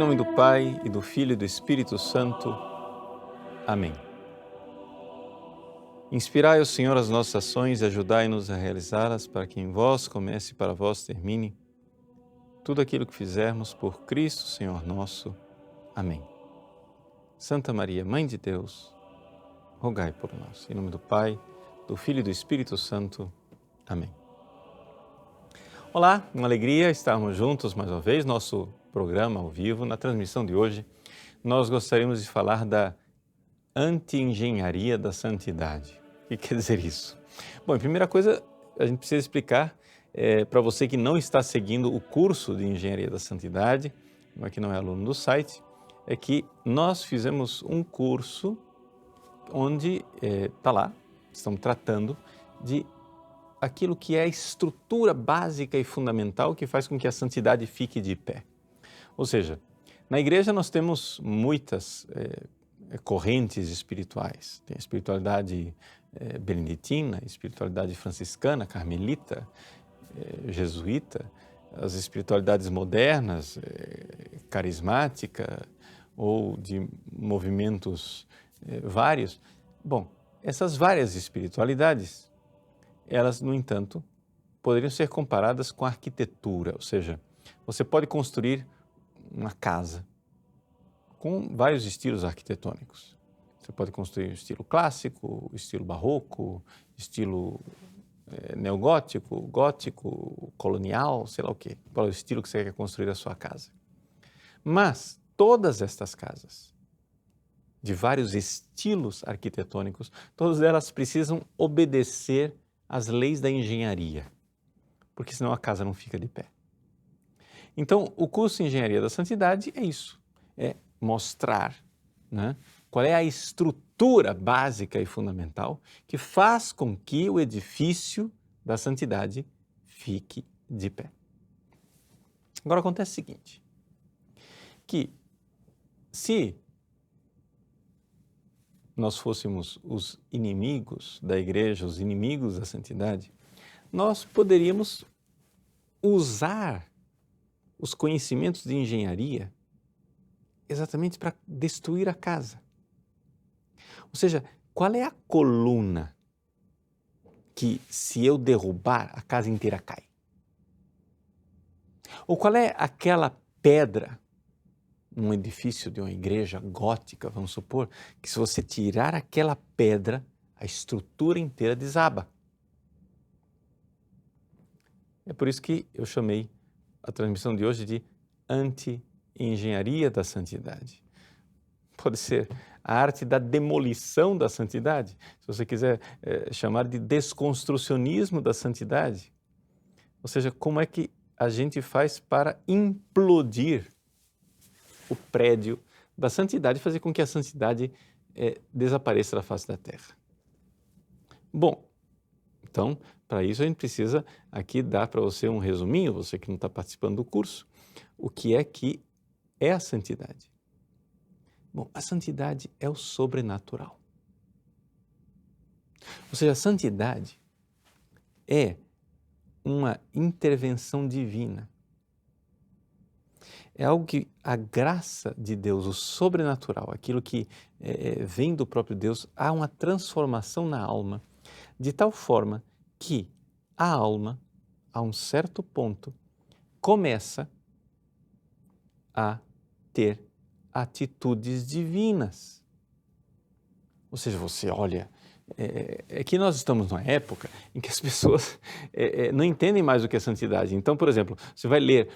nome do Pai, e do Filho e do Espírito Santo. Amém. Inspirai, ó Senhor, as nossas ações e ajudai-nos a realizá-las, para que em vós comece e para vós termine tudo aquilo que fizermos por Cristo, Senhor nosso. Amém. Santa Maria, Mãe de Deus, rogai por nós. Em nome do Pai, do Filho e do Espírito Santo. Amém. Olá, uma alegria estarmos juntos mais uma vez, nosso programa ao vivo. Na transmissão de hoje, nós gostaríamos de falar da anti-engenharia da santidade. O que quer dizer isso? Bom, a primeira coisa, a gente precisa explicar para você que não está seguindo o curso de Engenharia da Santidade, que não é aluno do site, é que nós fizemos um curso onde está lá, estamos tratando de aquilo que é a estrutura básica e fundamental que faz com que a santidade fique de pé. Ou seja, na igreja nós temos muitas correntes espirituais. Tem a espiritualidade beneditina, a espiritualidade franciscana, carmelita, jesuíta, as espiritualidades modernas, carismática ou de movimentos vários. Bom, essas várias espiritualidades, elas, no entanto, poderiam ser comparadas com a arquitetura, ou seja, você pode construir uma casa com vários estilos arquitetônicos. Você pode construir um estilo clássico, estilo barroco, estilo neogótico, gótico, colonial, sei lá o quê, qual é o estilo que você quer construir a sua casa. Mas todas estas casas, de vários estilos arquitetônicos, todas elas precisam obedecer às leis da engenharia, porque senão a casa não fica de pé. Então, o curso de Engenharia da Santidade é isso, é mostrar, né, qual é a estrutura básica e fundamental que faz com que o edifício da santidade fique de pé. Agora acontece o seguinte, que se nós fôssemos os inimigos da igreja, os inimigos da santidade, nós poderíamos usar os conhecimentos de engenharia exatamente para destruir a casa. Ou seja, qual é a coluna que, se eu derrubar, a casa inteira cai? Ou qual é aquela pedra num edifício de uma igreja gótica, vamos supor, que se você tirar aquela pedra, a estrutura inteira desaba? É por isso que eu chamei a transmissão de hoje de anti-engenharia da santidade. Pode ser a arte da demolição da santidade, se você quiser chamar de desconstrucionismo da santidade. Ou seja, como é que a gente faz para implodir o prédio da santidade, fazer com que a santidade desapareça da face da terra. Bom, então, para isso a gente precisa aqui dar para você um resuminho, você que não está participando do curso, o que é a santidade. Bom, a santidade é o sobrenatural. Ou seja, a santidade é uma intervenção divina. É algo que a graça de Deus, o sobrenatural, aquilo que vem do próprio Deus, há uma transformação na alma, de tal forma que a alma, a um certo ponto, começa a ter atitudes divinas. Ou seja, você olha, é que nós estamos numa época em que as pessoas não entendem mais o que é santidade. Então, por exemplo, você vai ler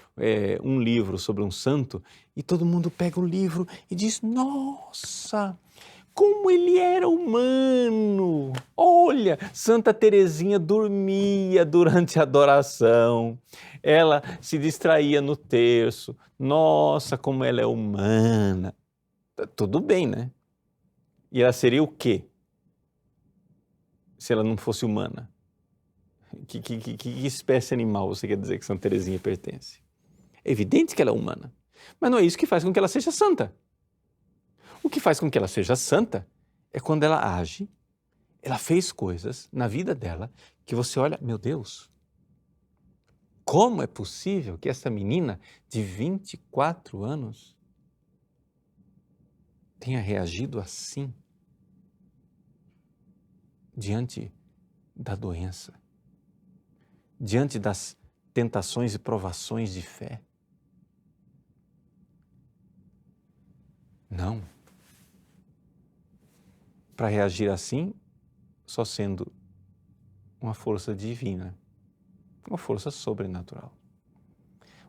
um livro sobre um santo e todo mundo pega o livro e diz, nossa, como ele era humano! Olha, Santa Teresinha dormia durante a adoração, ela se distraía no terço, nossa, como ela é humana. Tudo bem, né? E ela seria o quê? Se ela não fosse humana? Que espécie animal você quer dizer que Santa Teresinha pertence? É evidente que ela é humana, mas não é isso que faz com que ela seja santa. O que faz com que ela seja santa é quando ela age, ela fez coisas na vida dela que você olha, meu Deus, como é possível que essa menina de 24 anos tenha reagido assim diante da doença, diante das tentações e provações de fé? Não. Para reagir assim, só sendo uma força divina, uma força sobrenatural.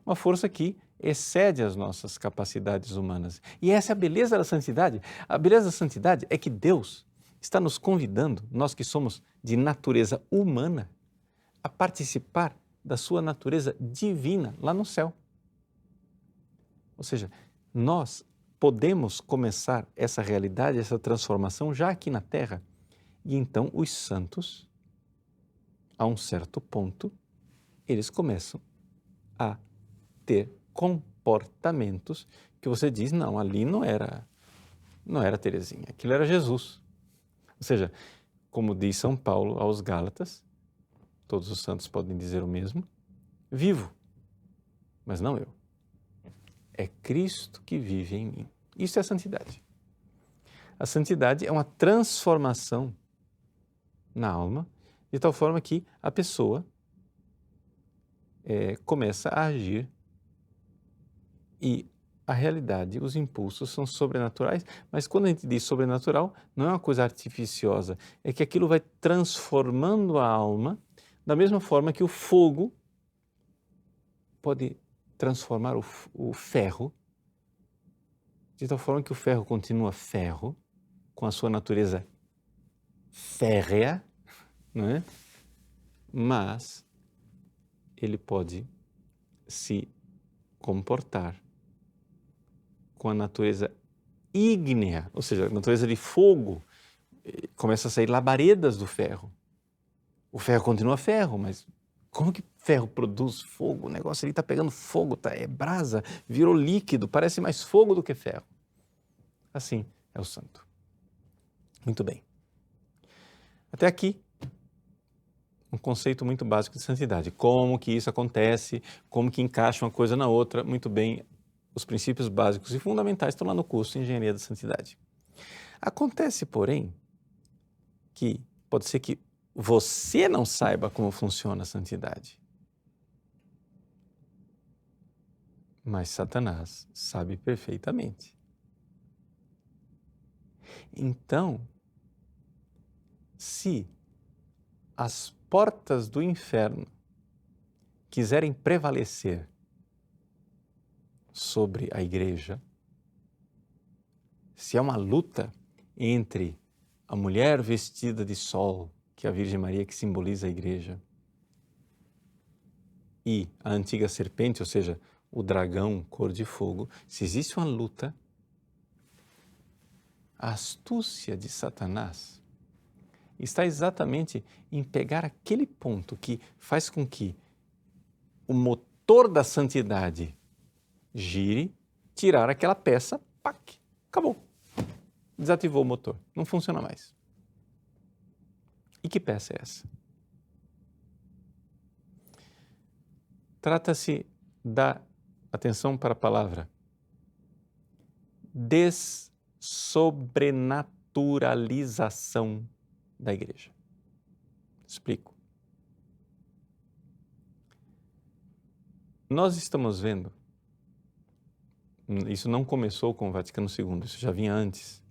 Uma força que excede as nossas capacidades humanas. E essa é a beleza da santidade. A beleza da santidade é que Deus está nos convidando, nós que somos de natureza humana, a participar da sua natureza divina lá no céu. Ou seja, nós podemos começar essa realidade, essa transformação já aqui na Terra. E então os santos, a um certo ponto, eles começam a ter comportamentos que você diz, não, ali não era Teresinha, aquilo era Jesus. Ou seja, como diz São Paulo aos Gálatas, todos os santos podem dizer o mesmo, vivo, mas não eu. É Cristo que vive em mim. Isso é a santidade. A santidade é uma transformação na alma, de tal forma que a pessoa começa a agir e a realidade, os impulsos são sobrenaturais, mas quando a gente diz sobrenatural, não é uma coisa artificiosa, é que aquilo vai transformando a alma da mesma forma que o fogo pode transformar o ferro, de tal forma que o ferro continua ferro, com a sua natureza férrea, não é? Mas ele pode se comportar com a natureza ígnea, ou seja, a natureza de fogo, começa a sair labaredas do ferro. O ferro continua ferro, mas como que ferro produz fogo? O negócio ali está pegando fogo, é brasa, virou líquido, parece mais fogo do que ferro. Assim é o santo. Muito bem. Até aqui, um conceito muito básico de santidade. Como que isso acontece, como que encaixa uma coisa na outra, muito bem. Os princípios básicos e fundamentais estão lá no curso Engenharia da Santidade. Acontece, porém, que pode ser que você não saiba como funciona a santidade. Mas Satanás sabe perfeitamente. Então, se as portas do inferno quiserem prevalecer sobre a igreja, se há uma luta entre a mulher vestida de sol, que é a Virgem Maria, que simboliza a igreja, e a antiga serpente, ou seja, o dragão cor de fogo, se existe uma luta, a astúcia de Satanás está exatamente em pegar aquele ponto que faz com que o motor da santidade gire, tirar aquela peça, pac, acabou. Desativou o motor, não funciona mais. E que peça é essa? Trata-se da, atenção para a palavra, dessobrenaturalização da igreja. Explico. Nós estamos vendo, isso não começou com o Vaticano II, isso já vinha antes.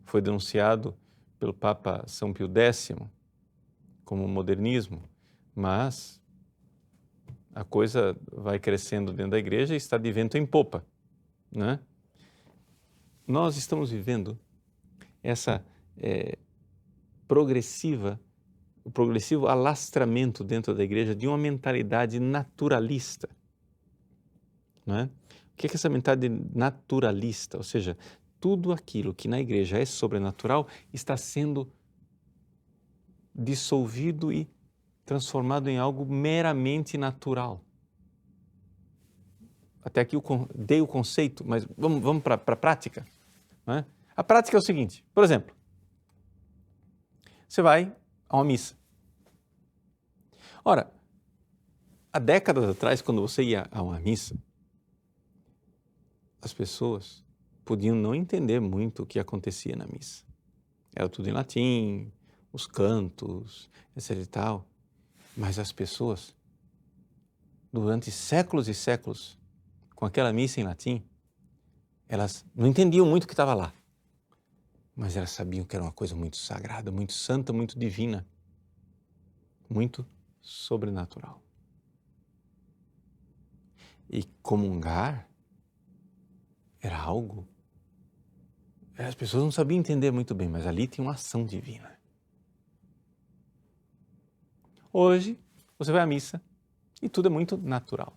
Foi denunciado pelo Papa São Pio X como modernismo, mas a coisa vai crescendo dentro da igreja e está de vento em popa, né? Nós estamos vivendo essa o progressivo alastramento dentro da igreja de uma mentalidade naturalista, não é? O que é essa mentalidade naturalista? Ou seja, tudo aquilo que na igreja é sobrenatural está sendo dissolvido e transformado em algo meramente natural. Até aqui eu dei o conceito, mas vamos para a prática. Não é? A prática é o seguinte, por exemplo, você vai a uma missa. Ora, há décadas atrás, quando você ia a uma missa, as pessoas, podiam não entender muito o que acontecia na missa. Era tudo em latim, os cantos, etc e tal. Mas as pessoas, durante séculos e séculos, com aquela missa em latim, elas não entendiam muito o que estava lá. Mas elas sabiam que era uma coisa muito sagrada, muito santa, muito divina, muito sobrenatural. E comungar era algo... As pessoas não sabiam entender muito bem, mas ali tinha uma ação divina. Hoje, você vai à missa e tudo é muito natural.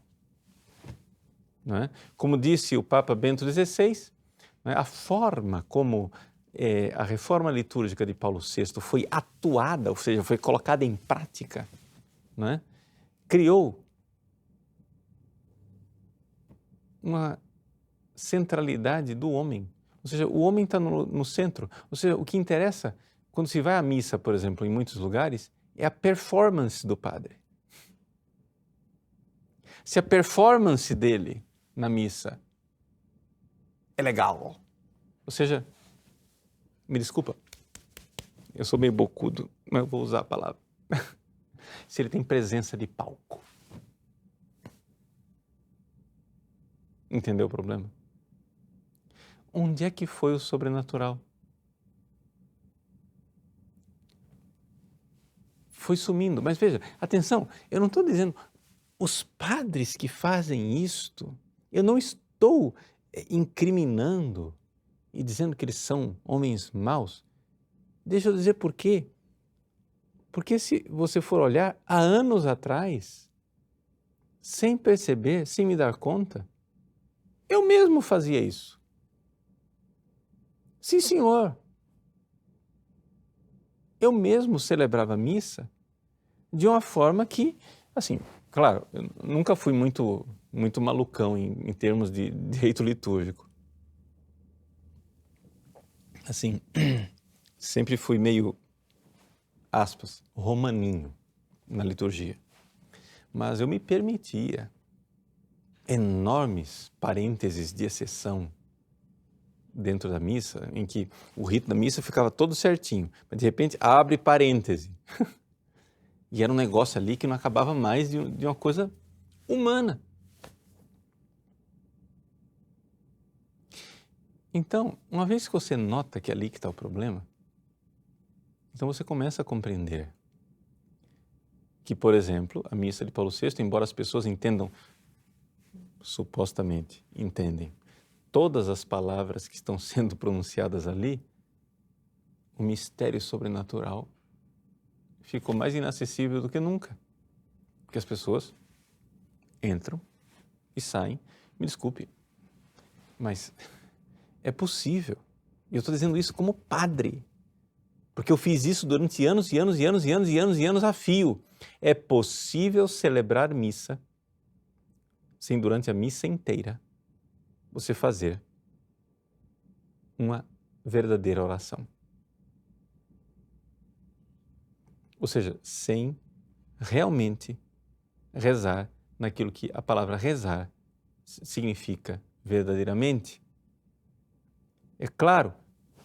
Não é? Como disse o Papa Bento XVI, não é? A forma como a reforma litúrgica de Paulo VI foi atuada, ou seja, foi colocada em prática, não é? Criou uma centralidade do homem. Ou seja, o homem está no centro. Ou seja, o que interessa, quando se vai à missa, por exemplo, em muitos lugares, é a performance do padre. Se a performance dele na missa é legal, ou seja, me desculpa, eu sou meio bocudo, mas eu vou usar a palavra. Se ele tem presença de palco. Entendeu o problema? Onde é que foi o sobrenatural? Foi sumindo. Mas veja, atenção, eu não estou dizendo os padres que fazem isto, eu não estou incriminando e dizendo que eles são homens maus. Deixa eu dizer por quê. Porque se você for olhar, há anos atrás, sem perceber, sem me dar conta, eu mesmo fazia isso. Sim, senhor. Eu mesmo celebrava a missa de uma forma que, assim, claro, eu nunca fui muito malucão em termos de direito litúrgico. Assim, sempre fui meio, aspas, romaninho na liturgia. Mas eu me permitia enormes parênteses de exceção dentro da missa, em que o rito da missa ficava todo certinho, mas de repente abre parêntese. E era um negócio ali que não acabava mais de uma coisa humana. Então, uma vez que você nota que é ali que está o problema, então você começa a compreender que, por exemplo, a missa de Paulo VI, embora as pessoas entendam, supostamente entendem, todas as palavras que estão sendo pronunciadas ali, o mistério sobrenatural ficou mais inacessível do que nunca. Porque as pessoas entram e saem. Me desculpe, mas é possível. E eu estou dizendo isso como padre, porque eu fiz isso durante anos e anos e anos e anos e anos e anos a fio. É possível celebrar missa sem durante a missa inteira você fazer uma verdadeira oração. Ou seja, sem realmente rezar naquilo que a palavra rezar significa verdadeiramente. É claro,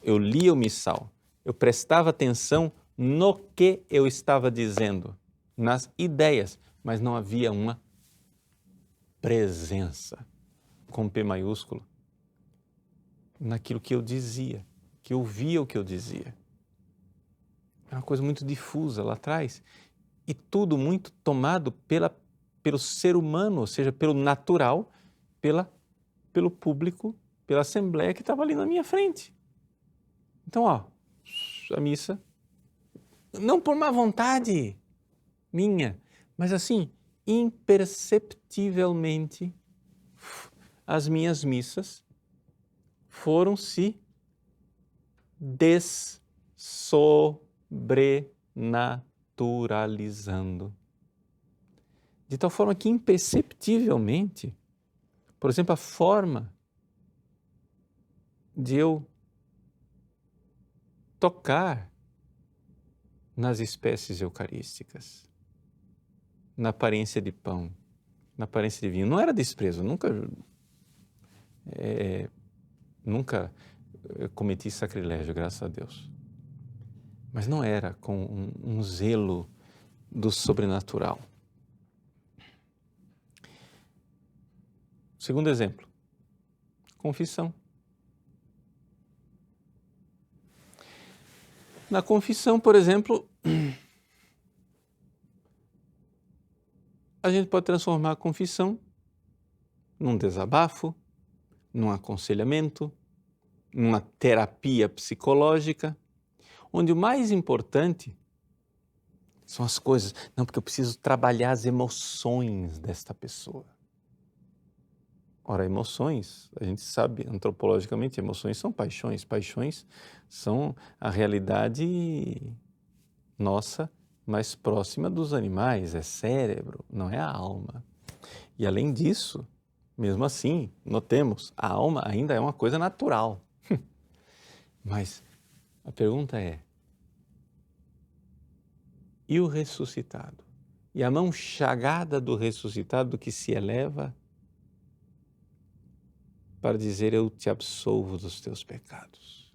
eu lia o missal, eu prestava atenção no que eu estava dizendo, nas ideias, mas não havia uma presença, com P maiúsculo, naquilo que eu dizia, que eu via o que eu dizia. É uma coisa muito difusa lá atrás e tudo muito tomado pelo ser humano, ou seja, pelo natural, pelo público, pela assembleia que estava ali na minha frente. Então, ó, a missa, não por má vontade minha, mas assim, imperceptivelmente, as minhas missas foram se sobrenaturalizando. De tal forma que imperceptivelmente, por exemplo, a forma de eu tocar nas espécies eucarísticas, na aparência de pão, na aparência de vinho, não era desprezo, nunca nunca cometi sacrilégio, graças a Deus. Mas não era com um zelo do sobrenatural. Segundo exemplo, confissão. Na confissão, por exemplo, a gente pode transformar a confissão num desabafo, num aconselhamento, numa terapia psicológica, onde o mais importante são as coisas. Não, porque eu preciso trabalhar as emoções desta pessoa. Ora, emoções, a gente sabe antropologicamente, emoções são paixões. Paixões são a realidade nossa mais próxima dos animais, é cérebro, não é a alma. E além disso, mesmo assim, notemos, a alma ainda é uma coisa natural. Mas a pergunta é, e o ressuscitado? E a mão chagada do ressuscitado que se eleva para dizer, eu te absolvo dos teus pecados.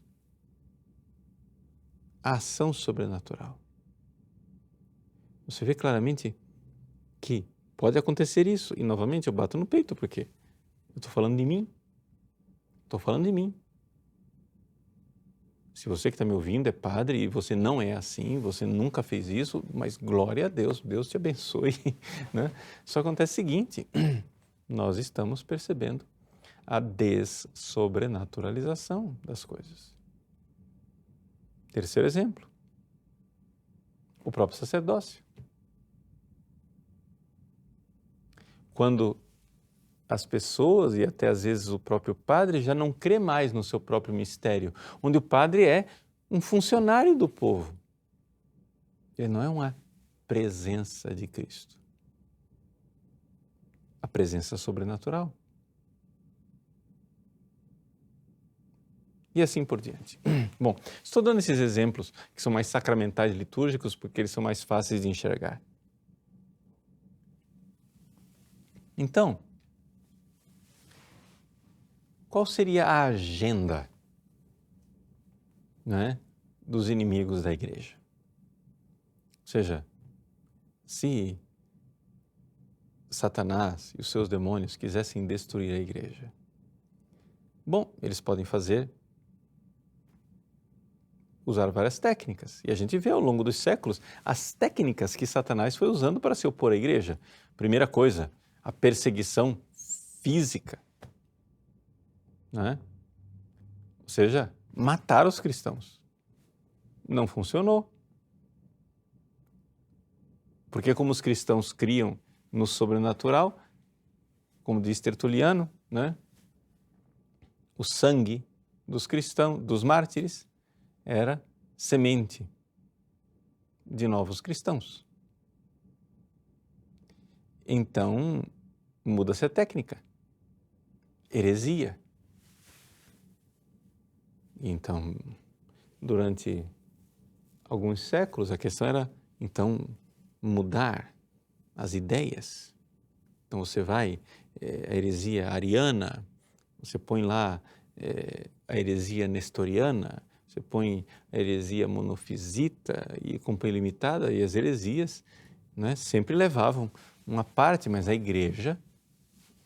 A ação sobrenatural. Você vê claramente que pode acontecer isso. E novamente eu bato no peito, porque eu estou falando de mim. Estou falando de mim. Se você que está me ouvindo é padre e você não é assim, você nunca fez isso, mas glória a Deus, Deus te abençoe. Né? Só acontece o seguinte, nós estamos percebendo a dessobrenaturalização das coisas. Terceiro exemplo, o próprio sacerdócio. Quando as pessoas e até às vezes o próprio padre já não crê mais no seu próprio mistério, onde o padre é um funcionário do povo. Ele não é uma presença de Cristo. A presença sobrenatural. E assim por diante. Bom, estou dando esses exemplos que são mais sacramentais litúrgicos porque eles são mais fáceis de enxergar. Então, qual seria a agenda, né, dos inimigos da igreja? Ou seja, se Satanás e os seus demônios quisessem destruir a igreja, bom, eles podem usar várias técnicas. E a gente vê ao longo dos séculos as técnicas que Satanás foi usando para se opor à igreja. Primeira coisa, a perseguição física, né? Ou seja, matar os cristãos. Não funcionou. Porque como os cristãos criam no sobrenatural, como diz Tertuliano, né? O sangue dos cristãos, dos mártires, era semente de novos cristãos. Então, muda-se a técnica. Heresia. Então, durante alguns séculos, a questão era, então, mudar as ideias. Então, você vai, a heresia ariana, você põe lá a heresia nestoriana, você põe a heresia monofisita e companhia limitada, e as heresias, né, sempre levavam uma parte, mas a igreja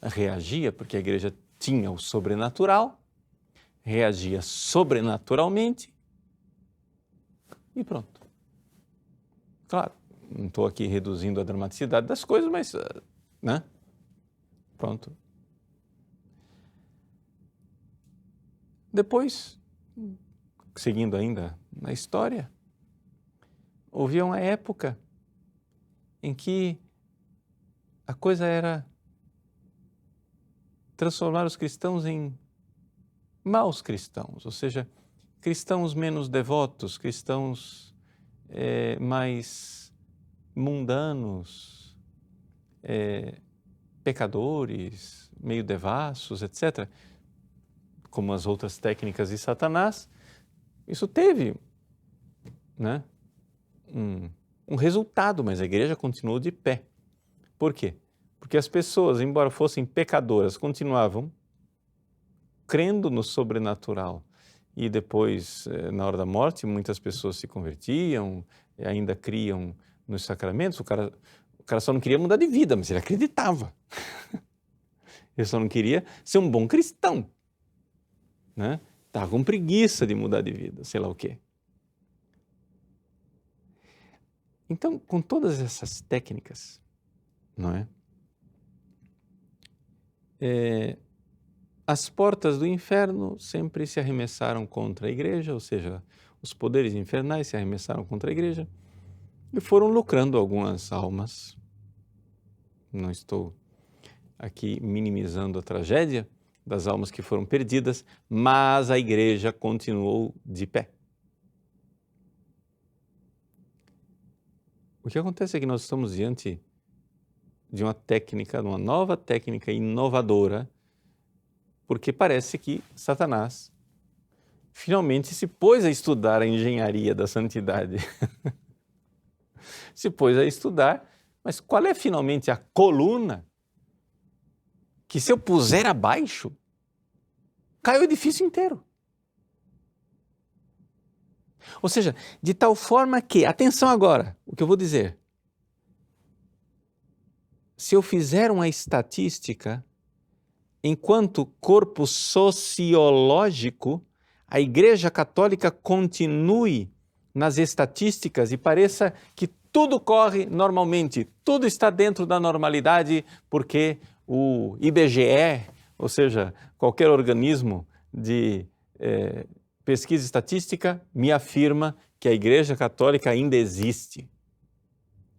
reagia, porque a igreja tinha o sobrenatural, reagia sobrenaturalmente e pronto. Claro, não estou aqui reduzindo a dramaticidade das coisas, mas, né? Pronto. Depois, seguindo ainda na história, houve uma época em que a coisa era transformar os cristãos em maus cristãos, ou seja, cristãos menos devotos, cristãos mais mundanos, pecadores, meio devassos, etc., como as outras técnicas de Satanás. Isso teve, né, um resultado, mas a igreja continuou de pé. Por quê? Porque as pessoas, embora fossem pecadoras, continuavam crendo no sobrenatural. E depois, na hora da morte, muitas pessoas se convertiam e ainda criam nos sacramentos. O cara só não queria mudar de vida, mas ele acreditava. Ele só não queria ser um bom cristão, né? Estava com preguiça de mudar de vida, sei lá o quê. Então, com todas essas técnicas, não é? As portas do inferno sempre se arremessaram contra a igreja, ou seja, os poderes infernais se arremessaram contra a igreja e foram lucrando algumas almas. Não estou aqui minimizando a tragédia das almas que foram perdidas, mas a igreja continuou de pé. O que acontece é que nós estamos diante de uma técnica, de uma nova técnica inovadora, porque parece que Satanás finalmente se pôs a estudar a engenharia da santidade. Se pôs a estudar, mas qual é finalmente a coluna que, se eu puser abaixo, cai o edifício inteiro? Ou seja, de tal forma que, atenção agora, o que eu vou dizer, se eu fizer uma estatística, enquanto corpo sociológico, a Igreja Católica continue nas estatísticas e pareça que tudo corre normalmente, tudo está dentro da normalidade, porque o IBGE, ou seja, qualquer organismo de pesquisa estatística, me afirma que a Igreja Católica ainda existe.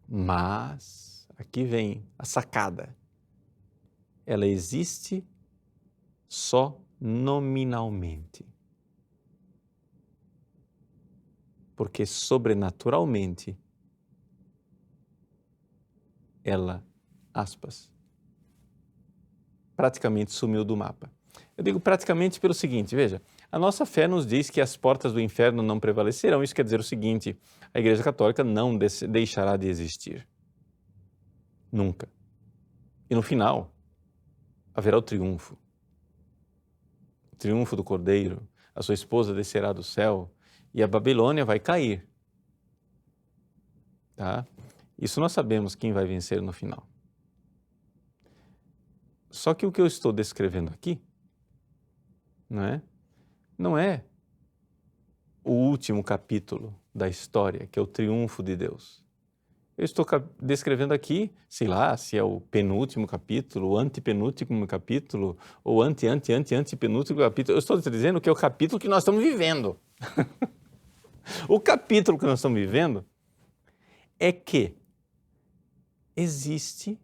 Mas, aqui vem a sacada, ela existe só nominalmente. Porque sobrenaturalmente ela, aspas, praticamente sumiu do mapa. Eu digo praticamente pelo seguinte, veja, a nossa fé nos diz que as portas do inferno não prevalecerão. Isso quer dizer o seguinte, a Igreja Católica não deixará de existir. Nunca. E no final, haverá o triunfo. O triunfo do Cordeiro, a sua esposa descerá do céu e a Babilônia vai cair. Tá? Isso nós sabemos quem vai vencer no final. Só que o que eu estou descrevendo aqui, não é o último capítulo da história, que é o triunfo de Deus. Eu estou descrevendo aqui, sei lá, se é o penúltimo capítulo, o antepenúltimo capítulo, ou antepenúltimo capítulo. Eu estou dizendo que é o capítulo que nós estamos vivendo. O capítulo que nós estamos vivendo é que existe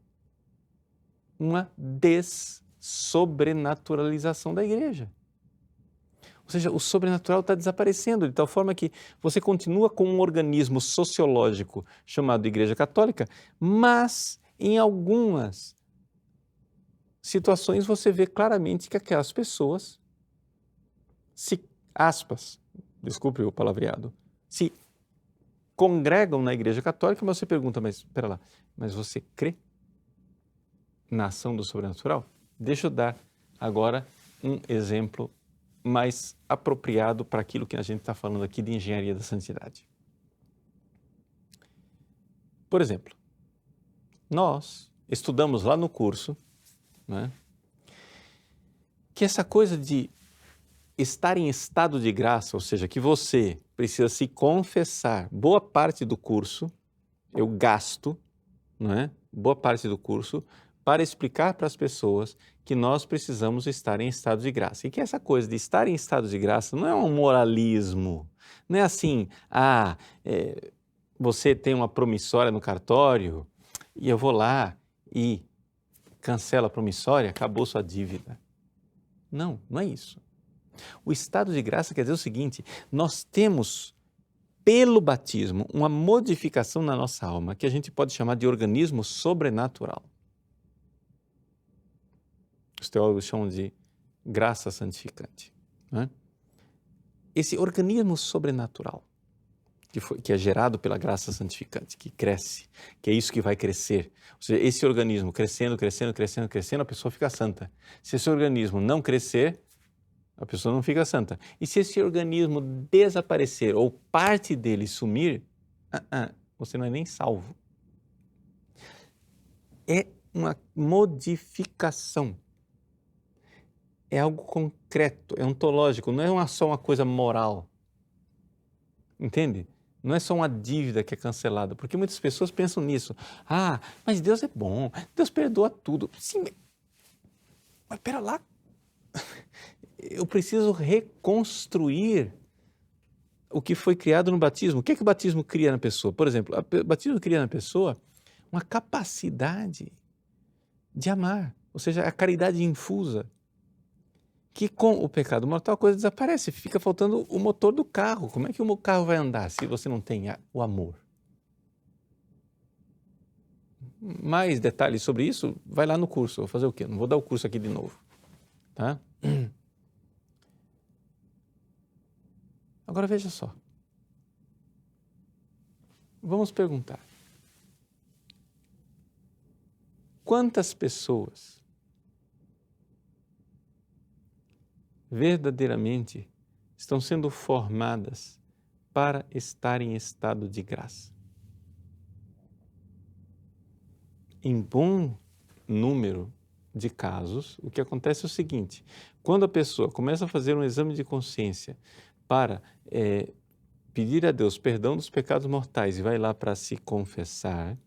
uma dessobrenaturalização da igreja. Ou seja, o sobrenatural está desaparecendo, de tal forma que você continua com um organismo sociológico chamado Igreja Católica, mas em algumas situações você vê claramente que aquelas pessoas desculpe o palavreado, se congregam na Igreja Católica, mas você pergunta, mas espera lá, mas você crê na ação do sobrenatural? Deixa eu dar agora um exemplo mais apropriado para aquilo que a gente está falando aqui de engenharia da santidade. Por exemplo, nós estudamos lá no curso, que essa coisa de estar em estado de graça, ou seja, que você precisa se confessar, boa parte do curso, eu gasto, boa parte do curso, para explicar para as pessoas que nós precisamos estar em estado de graça. E que essa coisa de estar em estado de graça não é um moralismo, não é assim, você tem uma promissória no cartório e eu vou lá e cancelo a promissória, acabou sua dívida. Não, não é isso. O estado de graça quer dizer o seguinte, nós temos, pelo batismo, uma modificação na nossa alma que a gente pode chamar de organismo sobrenatural. Os teólogos chamam de graça santificante. Esse organismo sobrenatural, que é gerado pela graça santificante, que cresce, que é isso que vai crescer. Ou seja, esse organismo crescendo, a pessoa fica santa. Se esse organismo não crescer, A pessoa não fica santa. E se esse organismo desaparecer ou parte dele sumir, você não é nem salvo. É uma modificação. É algo concreto, é ontológico, não é só uma coisa moral. Entende? Não é só uma dívida que é cancelada, porque muitas pessoas pensam nisso. Mas Deus é bom, Deus perdoa tudo. Sim, mas pera lá. Eu preciso reconstruir o que foi criado no batismo. O que é que o batismo cria na pessoa? Por exemplo, o batismo cria na pessoa uma capacidade de amar, ou seja, a caridade infusa, que com o pecado mortal a coisa desaparece, fica faltando o motor do carro. Como é que o carro vai andar se você não tem o amor? Mais detalhes sobre isso, vai lá no curso. Vou fazer o quê? Não vou dar o curso aqui de novo. Tá? Agora veja só. Vamos perguntar. Quantas pessoas verdadeiramente estão sendo formadas para estar em estado de graça? Em bom número de casos, o que acontece é o seguinte: quando a pessoa começa a fazer um exame de consciência para pedir a Deus perdão dos pecados mortais e vai lá para se confessar,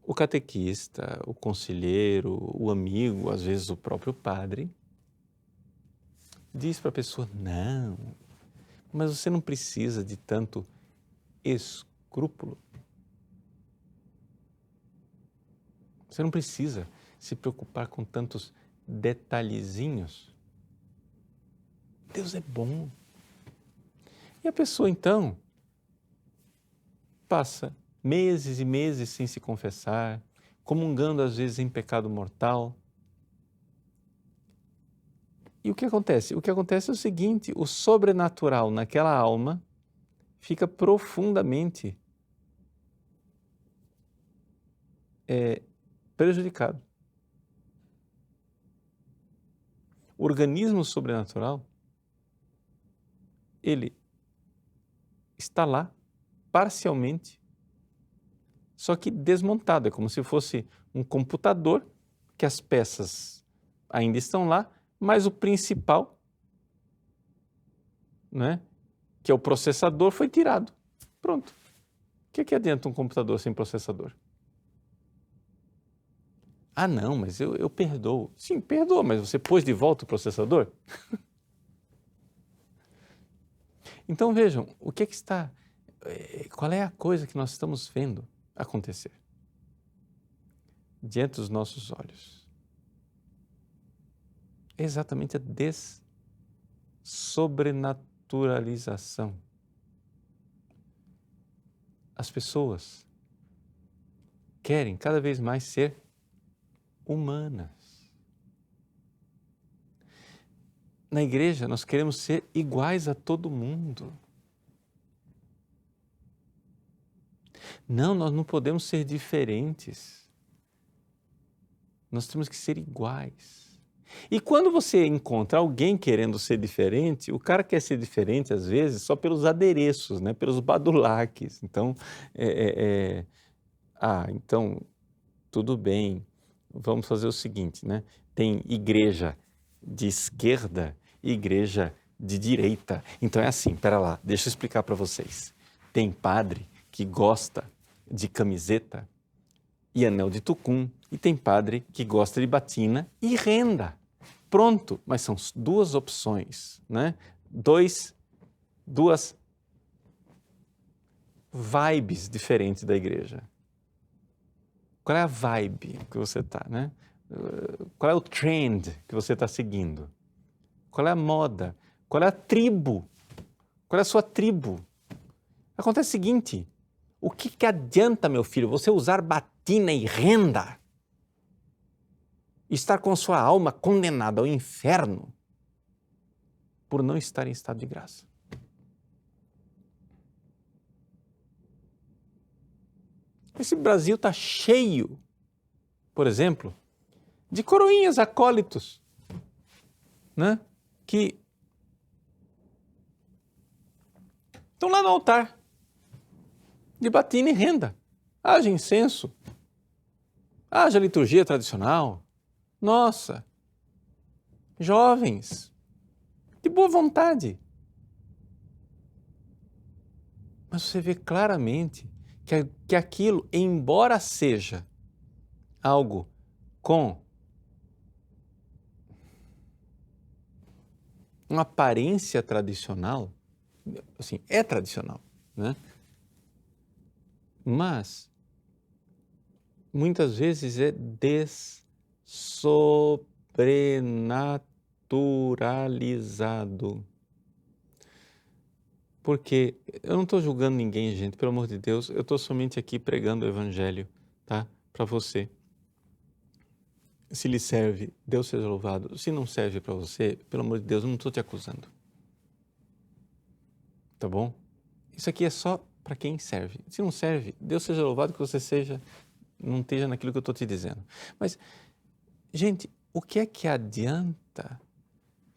o catequista, o conselheiro, o amigo, às vezes o próprio padre, diz para a pessoa: não, mas você não precisa de tanto escrúpulo. Você não precisa se preocupar com tantos detalhezinhos. Deus é bom. E a pessoa, então, passa meses e meses sem se confessar, comungando às vezes em pecado mortal. E o que acontece? O que acontece é o seguinte: o sobrenatural naquela alma fica profundamente prejudicado. O organismo sobrenatural, ele está lá parcialmente, só que desmontado. É como se fosse um computador, que as peças ainda estão lá, mas o principal, né, que é o processador, foi tirado. Pronto. O que adianta um computador sem processador? Não, mas eu perdoo. Sim, perdoa, mas você pôs de volta o processador? Então vejam, o que está... Qual é a coisa que nós estamos vendo acontecer diante dos nossos olhos? É exatamente a dessobrenaturalização. As pessoas querem cada vez mais ser humanas. Na igreja, nós queremos ser iguais a todo mundo. Não, nós não podemos ser diferentes. Nós temos que ser iguais. E quando você encontra alguém querendo ser diferente, o cara quer ser diferente, às vezes, só pelos adereços, né? Pelos badulaques. Então, então, tudo bem, vamos fazer o seguinte, né? Tem igreja de esquerda e igreja de direita. Então é assim, pera lá, deixa eu explicar para vocês. Tem padre que gosta de camiseta e anel de tucum, e tem padre que gosta de batina e renda. Pronto, mas são duas opções, né? Duas vibes diferentes da igreja. Qual é a vibe que você está, né? Qual é o trend que você está seguindo? Qual é a moda? Qual é a tribo? Qual é a sua tribo? Acontece o seguinte: o que adianta, meu filho, você usar batina e renda e estar com sua alma condenada ao inferno por não estar em estado de graça? Esse Brasil está cheio, por exemplo, de coroinhas acólitos né, que estão lá no altar de batina e renda. Haja incenso, haja liturgia tradicional. Nossa, jovens, de boa vontade. Mas você vê claramente que aquilo, embora seja algo com uma aparência tradicional, assim, é tradicional, né? Mas muitas vezes é dessobrenaturalizado. Porque eu não estou julgando ninguém, gente, pelo amor de Deus, eu estou somente aqui pregando o Evangelho, tá? Para você. Se lhe serve, Deus seja louvado. Se não serve para você, pelo amor de Deus, eu não estou te acusando. Tá bom? Isso aqui é só para quem serve. Se não serve, Deus seja louvado que você não esteja naquilo que eu estou te dizendo. Mas, gente, o que é que adianta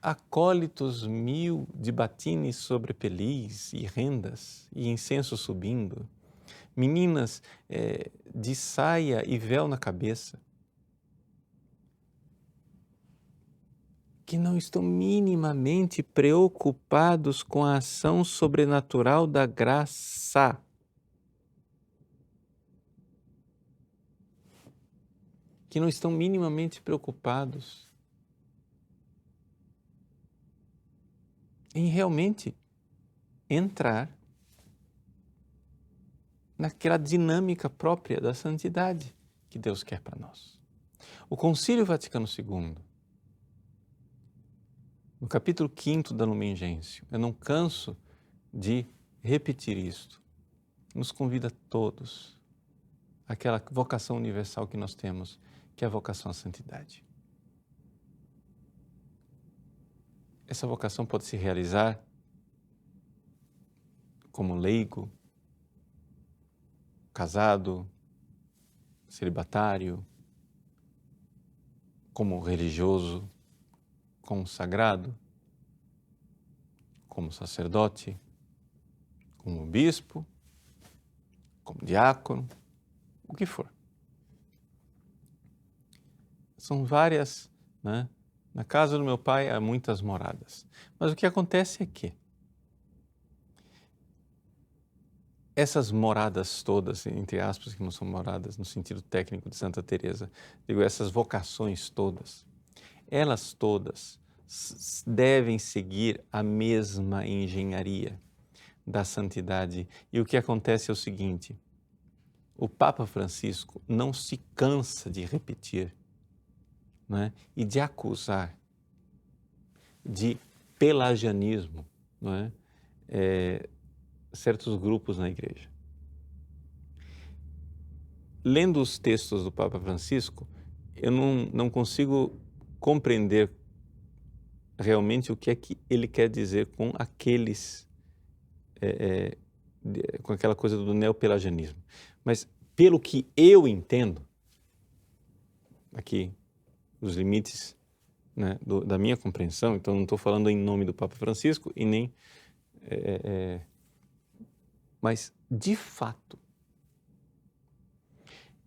acólitos 1000 de batines sobre pelis e rendas e incenso subindo, meninas de saia e véu na cabeça, que não estão minimamente preocupados com a ação sobrenatural da graça. Que não estão minimamente preocupados em realmente entrar naquela dinâmica própria da santidade que Deus quer para nós. O Concílio Vaticano II, no capítulo 5º da Lumen Gentium, eu não canso de repetir isto, nos convida todos àquela vocação universal que nós temos, que é a vocação à santidade. Essa vocação pode se realizar como leigo, casado, celibatário, como religioso, consagrado, como sacerdote, como bispo, como diácono, o que for. São várias, né? Na casa do meu pai há muitas moradas. Mas o que acontece é que essas moradas todas, entre aspas, que não são moradas no sentido técnico de Santa Teresa, digo, essas vocações todas, elas todas devem seguir a mesma engenharia da santidade. E o que acontece é o seguinte: o Papa Francisco não se cansa de repetir, né, e de acusar de pelagianismo, não é? Certos grupos na igreja. Lendo os textos do Papa Francisco, eu não consigo compreender realmente o que é que ele quer dizer com aqueles, com aquela coisa do neopelagianismo. Mas pelo que eu entendo, aqui, os limites, né, da minha compreensão, então não estou falando em nome do Papa Francisco e nem... mas, de fato,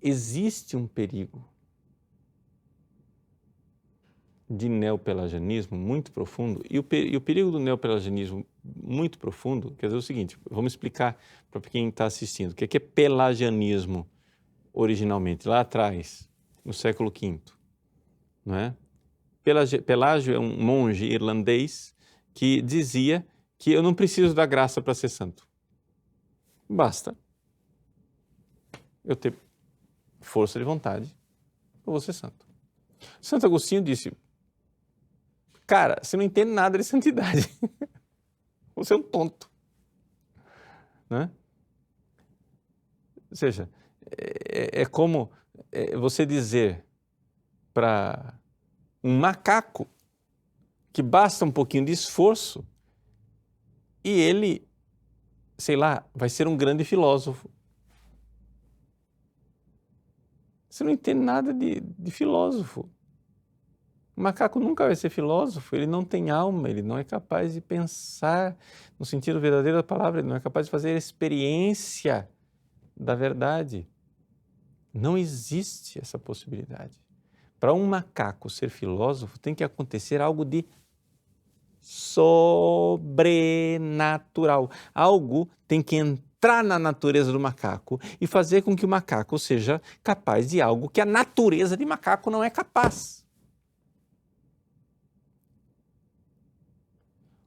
existe um perigo de neopelagianismo muito profundo, e o perigo do neopelagianismo muito profundo quer dizer o seguinte: vamos explicar para quem está assistindo o que é pelagianismo originalmente, lá atrás, no século V, não é? Pelágio é um monge irlandês que dizia que eu não preciso da graça para ser santo. Basta eu ter força de vontade, eu vou ser santo. Santo Agostinho disse: cara, você não entende nada de santidade. Você é um tonto. Né? Ou seja, é como você dizer para um macaco que basta um pouquinho de esforço e ele, sei lá, vai ser um grande filósofo. Você não entende nada de filósofo. O macaco nunca vai ser filósofo, ele não tem alma, ele não é capaz de pensar no sentido verdadeiro da palavra, ele não é capaz de fazer experiência da verdade. Não existe essa possibilidade. Para um macaco ser filósofo, tem que acontecer algo de sobrenatural. Algo tem que entrar na natureza do macaco e fazer com que o macaco seja capaz de algo que a natureza de macaco não é capaz.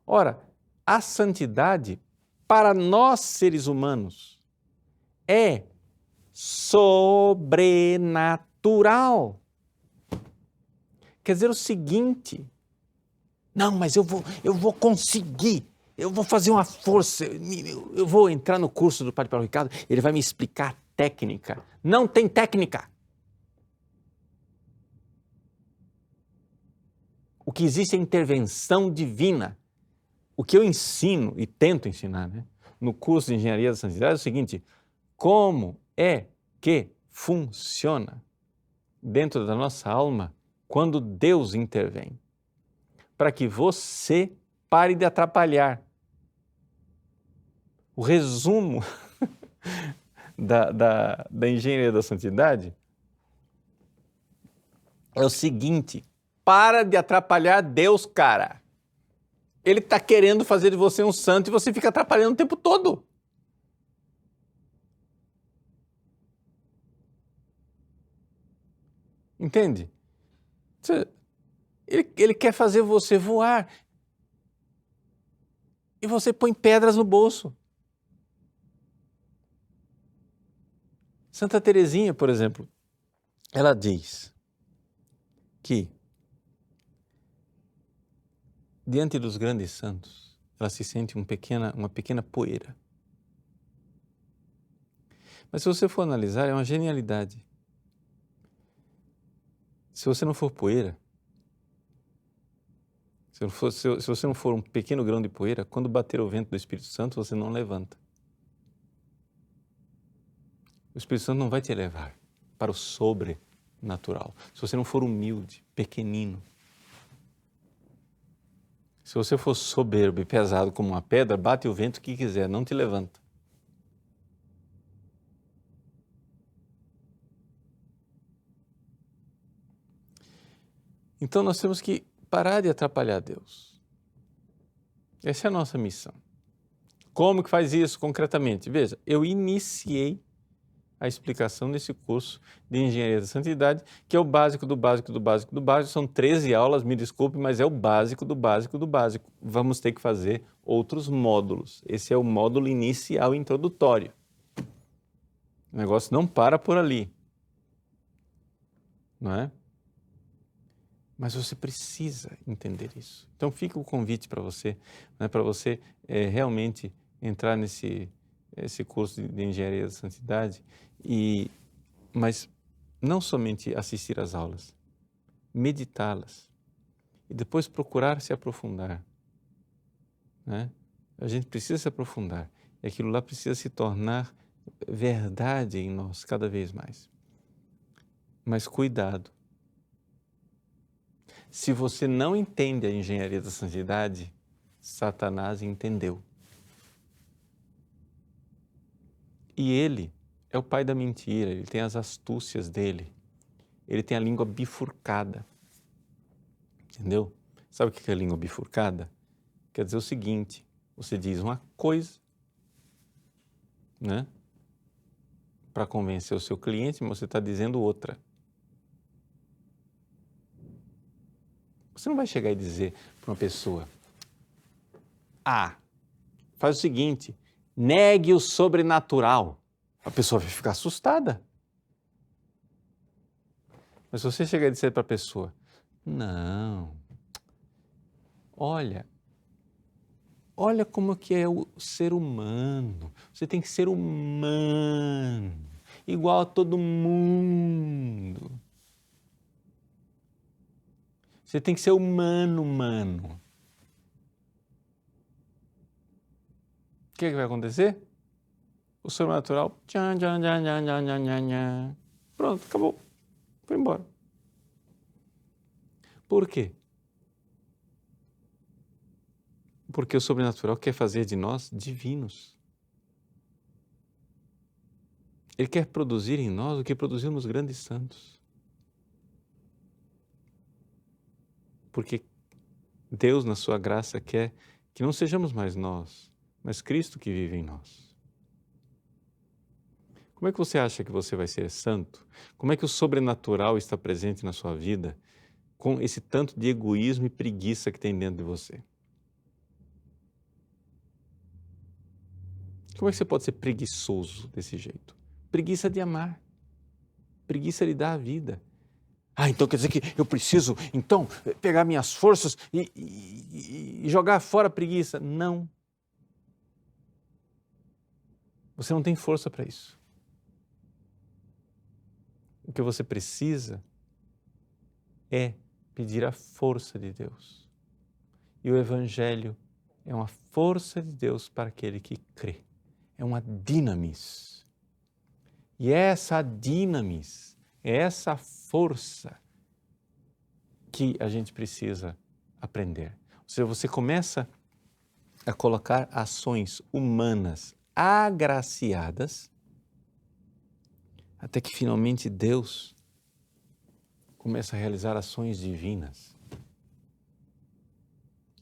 Ora, a santidade, para nós seres humanos, é sobrenatural. Quer dizer o seguinte: não, mas eu vou conseguir, eu vou fazer uma força, eu vou entrar no curso do Padre Paulo Ricardo, ele vai me explicar a técnica. Não tem técnica. O que existe é intervenção divina. O que eu ensino e tento ensinar, no curso de Engenharia da Santidade é o seguinte: como é que funciona dentro da nossa alma quando Deus intervém? Para que você pare de atrapalhar. O resumo da Engenharia da Santidade é o seguinte: para de atrapalhar Deus, cara. Ele está querendo fazer de você um santo e você fica atrapalhando o tempo todo. Entende? Ele quer fazer você voar. E você põe pedras no bolso. Santa Teresinha, por exemplo, ela diz que diante dos grandes santos, ela se sente uma pequena poeira. Mas se você for analisar, é uma genialidade. Se você não for poeira, se você não for um pequeno grão de poeira, quando bater o vento do Espírito Santo, você não levanta. O Espírito Santo não vai te levar para o sobrenatural. Se você não for humilde, pequenino. Se você for soberbo e pesado como uma pedra, bate o vento que quiser, não te levanta. Então nós temos que parar de atrapalhar Deus. Essa é a nossa missão. Como que faz isso concretamente? Veja, eu iniciei a explicação desse curso de Engenharia da Santidade, que é o básico do básico do básico do básico. São 13 aulas, me desculpe, mas é o básico do básico do básico. Vamos ter que fazer outros módulos. Esse é o módulo inicial introdutório. O negócio não para por ali, não é? Mas você precisa entender isso. Então fica o convite para você, para você realmente entrar nesse curso de Engenharia da Santidade, mas não somente assistir às aulas, meditá-las e depois procurar se aprofundar. Né? A gente precisa se aprofundar e aquilo lá precisa se tornar verdade em nós cada vez mais. Mas cuidado. Se você não entende a Engenharia da Santidade, Satanás entendeu. E ele é o pai da mentira, ele tem as astúcias dele, ele tem a língua bifurcada. Entendeu? Sabe o que é a língua bifurcada? Quer dizer o seguinte: você diz uma coisa, né? Para convencer o seu cliente, mas você está dizendo outra. Você não vai chegar e dizer para uma pessoa: faz o seguinte, negue o sobrenatural. A pessoa vai ficar assustada. Mas se você chegar e dizer para a pessoa: não, olha como que é o ser humano. Você tem que ser humano, igual a todo mundo. Você tem que ser humano. O que vai acontecer? O sobrenatural, pronto, acabou, foi embora. Por quê? Porque o sobrenatural quer fazer de nós divinos. Ele quer produzir em nós o que produziu nos grandes santos. Porque Deus, na sua graça, quer que não sejamos mais nós, mas Cristo que vive em nós. Como é que você acha que você vai ser santo? Como é que o sobrenatural está presente na sua vida com esse tanto de egoísmo e preguiça que tem dentro de você? Como é que você pode ser preguiçoso desse jeito? Preguiça de amar, preguiça de dar a vida. Então quer dizer que eu preciso, então, pegar minhas forças e jogar fora a preguiça. Não. Você não tem força para isso. O que você precisa é pedir a força de Deus. E o Evangelho é uma força de Deus para aquele que crê. É uma dinamis. E essa dinamis, essa força que a gente precisa aprender. Ou seja, você começa a colocar ações humanas agraciadas até que finalmente Deus começa a realizar ações divinas.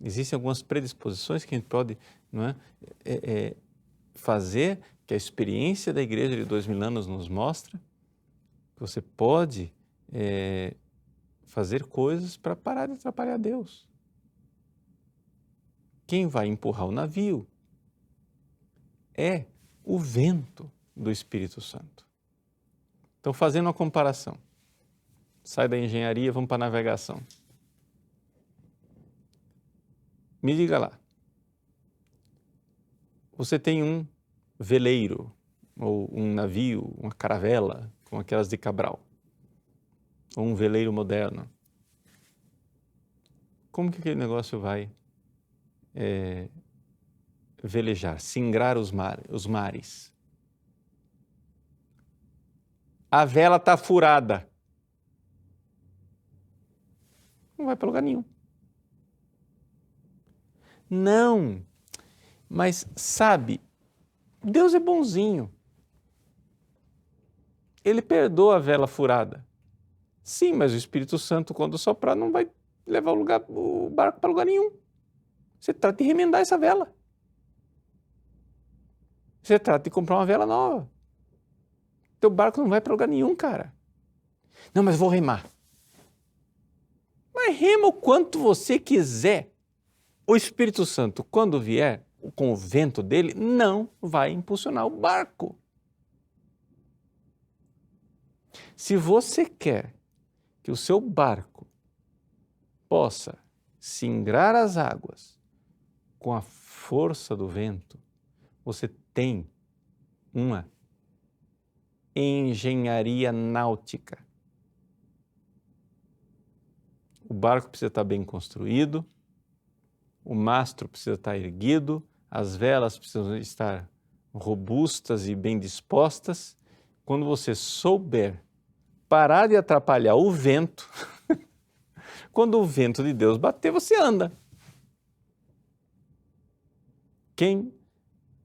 Existem algumas predisposições que a gente pode, não é, fazer, que a experiência da igreja de 2000 anos nos mostra, que você pode fazer coisas para parar de atrapalhar Deus. Quem vai empurrar o navio é o vento do Espírito Santo. Então, fazendo uma comparação, sai da engenharia, vamos para a navegação. Me diga lá, você tem um veleiro, ou um navio, uma caravela, como aquelas de Cabral, ou um veleiro moderno. Como que aquele negócio vai velejar, singrar os mares? A vela está furada. Não vai para lugar nenhum. Não, mas sabe, Deus é bonzinho. Ele perdoa a vela furada. Sim, mas o Espírito Santo, quando soprar, não vai levar o barco para lugar nenhum. Você trata de remendar essa vela. Você trata de comprar uma vela nova. Teu barco não vai para lugar nenhum, cara. Não, mas vou remar. Mas rema o quanto você quiser. O Espírito Santo, quando vier com o vento dele, não vai impulsionar o barco. Se você quer que o seu barco possa singrar as águas com a força do vento, você tem uma engenharia náutica. O barco precisa estar bem construído, o mastro precisa estar erguido, as velas precisam estar robustas e bem dispostas. Quando você souber parar de atrapalhar o vento, quando o vento de Deus bater, você anda.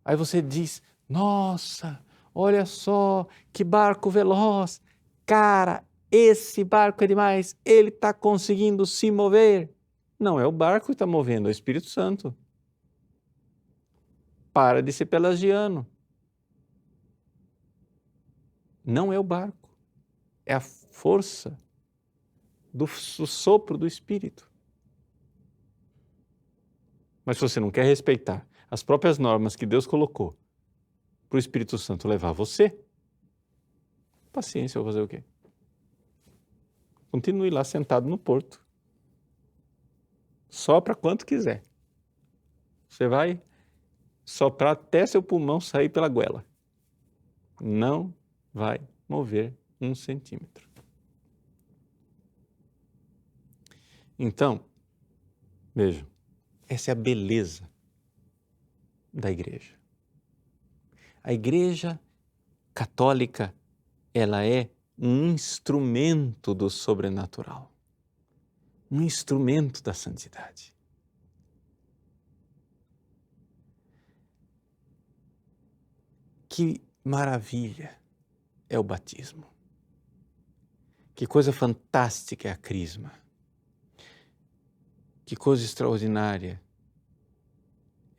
Aí você diz, nossa, olha só, que barco veloz. Cara, esse barco é demais, ele está conseguindo se mover. Não é o barco que está movendo, é o Espírito Santo. Para de ser pelagiano. Não é o barco, é a força do sopro do Espírito. Mas se você não quer respeitar as próprias normas que Deus colocou para o Espírito Santo levar você, paciência, eu vou fazer o quê? Continue lá sentado no porto. Sopra quanto quiser. Você vai soprar até seu pulmão sair pela goela. Não vai mover 1 centímetro. Então, vejam, essa é a beleza da igreja. A igreja católica, ela é um instrumento do sobrenatural. um instrumento da santidade. Que maravilha é o batismo. Que coisa fantástica é a crisma. Que coisa extraordinária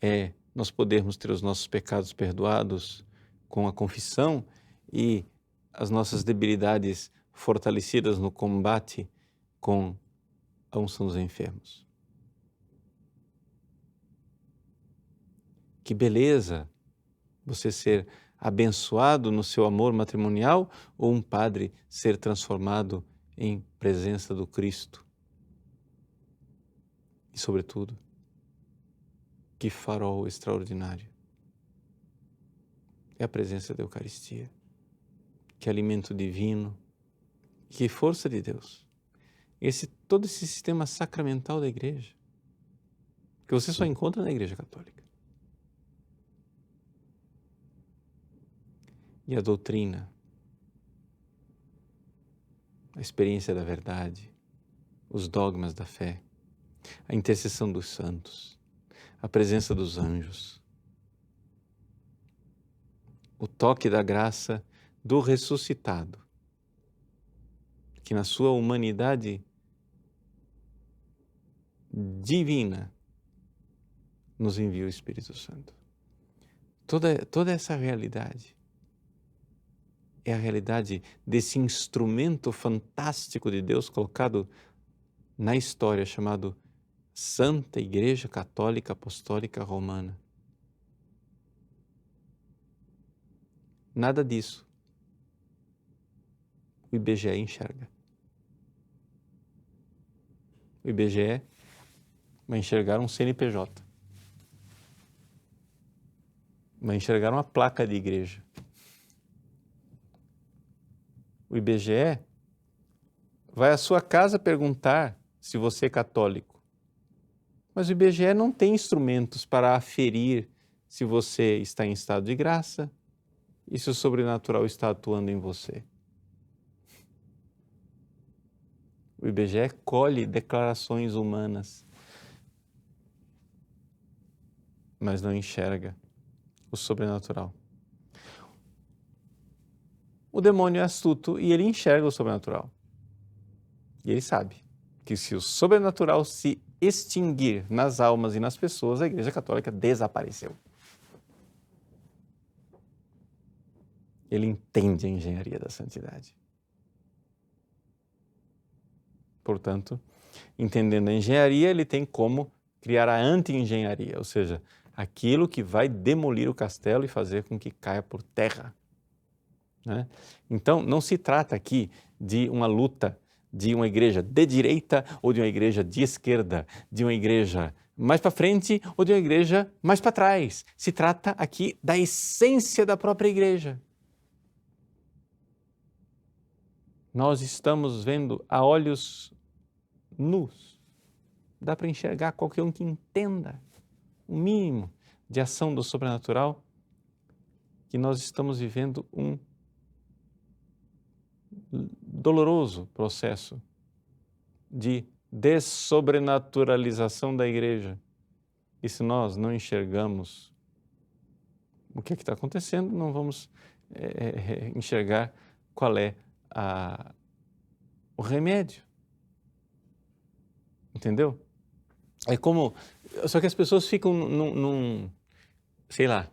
é nós podermos ter os nossos pecados perdoados com a confissão e as nossas debilidades fortalecidas no combate com a unção dos enfermos. Que beleza você ser abençoado no seu amor matrimonial ou um padre ser transformado em presença do Cristo. E, sobretudo, que farol extraordinário é a presença da Eucaristia, que alimento divino, que força de Deus. Todo esse sistema sacramental da Igreja, que você só encontra na Igreja Católica. E a doutrina, a experiência da verdade, os dogmas da fé, a intercessão dos santos, a presença dos anjos, o toque da graça do ressuscitado, que na sua humanidade divina nos envia o Espírito Santo. Toda essa realidade é a realidade desse instrumento fantástico de Deus colocado na história chamado Santa Igreja Católica Apostólica Romana. Nada disso o IBGE enxerga. O IBGE vai enxergar um CNPJ. Vai enxergar uma placa de igreja. O IBGE vai à sua casa perguntar se você é católico. Mas o IBGE não tem instrumentos para aferir se você está em estado de graça e se o sobrenatural está atuando em você. O IBGE colhe declarações humanas, mas não enxerga o sobrenatural. O demônio é astuto e ele enxerga o sobrenatural. E ele sabe que se o sobrenatural se extinguir nas almas e nas pessoas, a Igreja Católica desapareceu. Ele entende a engenharia da santidade. Portanto, entendendo a engenharia, ele tem como criar a anti-engenharia, ou seja, aquilo que vai demolir o castelo e fazer com que caia por terra. Né? Então, não se trata aqui de uma luta de uma igreja de direita ou de uma igreja de esquerda, de uma igreja mais para frente ou de uma igreja mais para trás. Se trata aqui da essência da própria igreja. Nós estamos vendo a olhos nus. Dá para enxergar qualquer um que entenda o mínimo de ação do sobrenatural, que nós estamos vivendo um doloroso processo de dessobrenaturalização da igreja. E se nós não enxergamos o que está acontecendo, não vamos enxergar qual é o remédio. Entendeu? É como... Só que as pessoas ficam sei lá.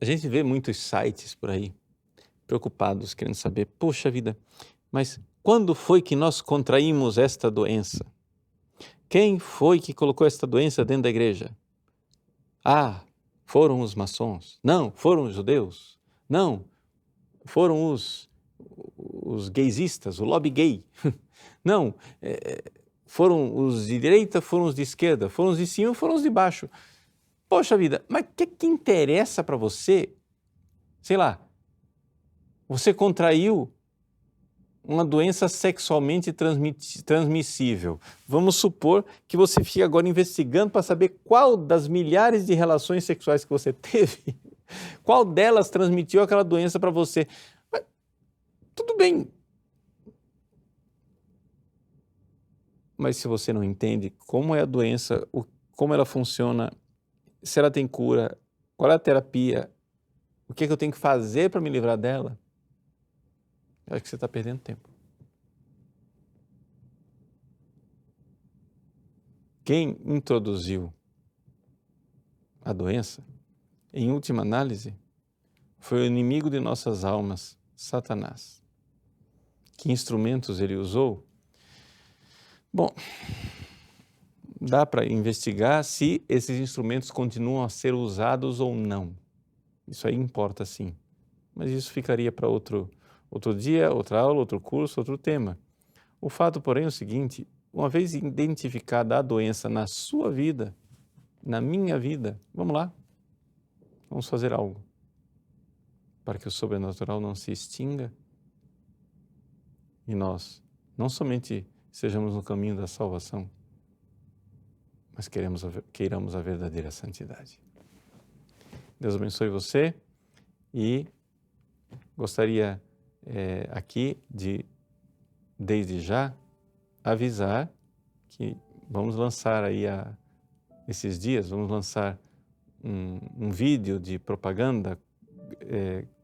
A gente vê muitos sites por aí, preocupados, querendo saber, poxa vida, mas quando foi que nós contraímos esta doença? Quem foi que colocou esta doença dentro da igreja? Ah, foram os maçons. Não, foram os judeus. Não, foram os gaysistas, o lobby gay. Não, foram os de direita, foram os de esquerda, foram os de cima, foram os de baixo. Poxa vida, mas o que interessa para você? Sei lá, você contraiu uma doença sexualmente transmissível. Vamos supor que você fique agora investigando para saber qual das milhares de relações sexuais que você teve, qual delas transmitiu aquela doença para você. Mas, tudo bem. Mas se você não entende como é a doença, como ela funciona, se ela tem cura, qual é a terapia, o que é que eu tenho que fazer para me livrar dela, eu acho que você está perdendo tempo. Quem introduziu a doença, em última análise, foi o inimigo de nossas almas, Satanás. Que instrumentos ele usou? Bom, dá para investigar se esses instrumentos continuam a ser usados ou não. Isso aí importa sim, mas isso ficaria para outro dia, outra aula, outro curso, outro tema. O fato, porém, é o seguinte: uma vez identificada a doença na sua vida, na minha vida, vamos lá, vamos fazer algo para que o sobrenatural não se extinga e nós não somente sejamos no caminho da salvação, mas queiramos a verdadeira santidade. Deus abençoe você e gostaria aqui de, desde já, avisar que vamos lançar aí esses dias, vamos lançar um vídeo de propaganda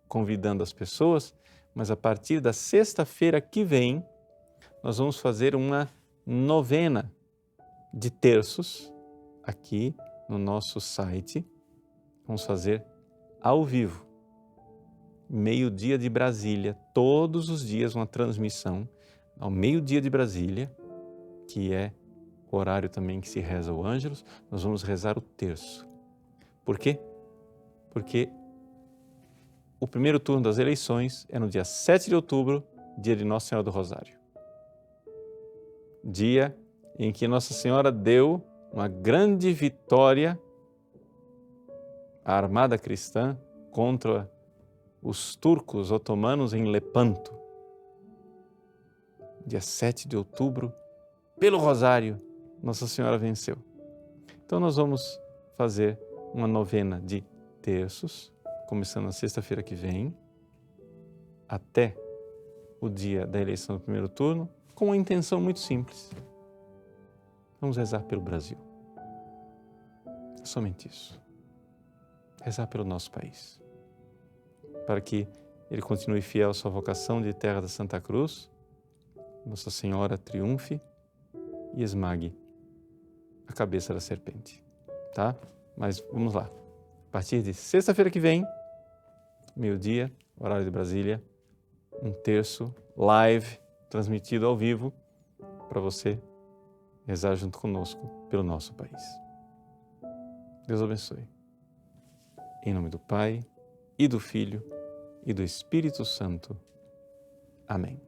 convidando as pessoas, mas a partir da sexta-feira que vem, nós vamos fazer uma novena de terços aqui no nosso site. Vamos fazer ao vivo, meio-dia de Brasília, todos os dias uma transmissão ao meio-dia de Brasília, que é o horário também que se reza o Ângelus. Nós vamos rezar o terço. Por quê? Porque o primeiro turno das eleições é no dia 7 de outubro, dia de Nossa Senhora do Rosário. Dia em que Nossa Senhora deu uma grande vitória à armada cristã contra os turcos otomanos em Lepanto. Dia 7 de outubro, pelo Rosário, Nossa Senhora venceu. Então nós vamos fazer uma novena de terços, começando na sexta-feira que vem, até o dia da eleição do primeiro turno, com uma intenção muito simples. Vamos rezar pelo Brasil. É somente isso. Rezar pelo nosso país. Para que ele continue fiel à sua vocação de terra da Santa Cruz, Nossa Senhora triunfe e esmague a cabeça da serpente. Tá? Mas vamos lá. A partir de sexta-feira que vem, meio-dia, horário de Brasília, um terço live, transmitido ao vivo, para você rezar junto conosco pelo nosso país. Deus abençoe. Em nome do Pai, e do Filho, e do Espírito Santo. Amém.